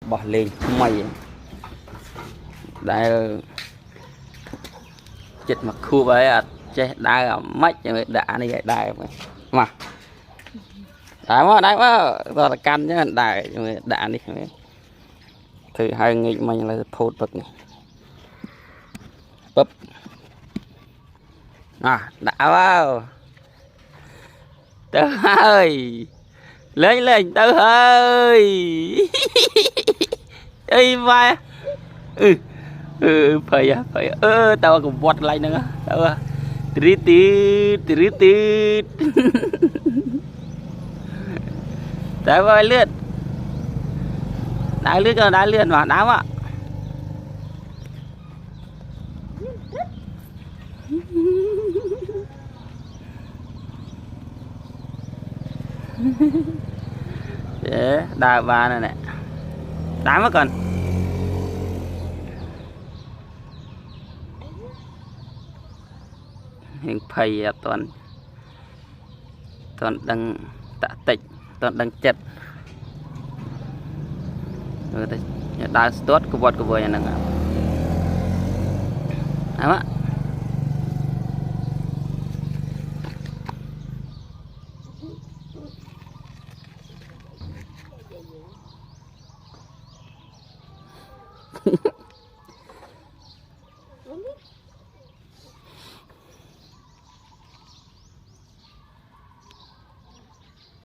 bỏ lên mày đây chết mà khu với chết đai ở mấy đã này đai mà đấy mà rồi là căn chứ đai đã đi thử hai nghìn mình là phốt bực này bấp đã vào tớ ơi lên lên tớ ơi ơi vai phải tao cũng vọt lại nữa tao tít tít tao vai lướt đá lướt mà đá mà để đá ba này nè đá mất còn hiện phầy toàn đang tạ tịch toàn đang chật rồi đá tốt của bọt của vừa nhà nè đá má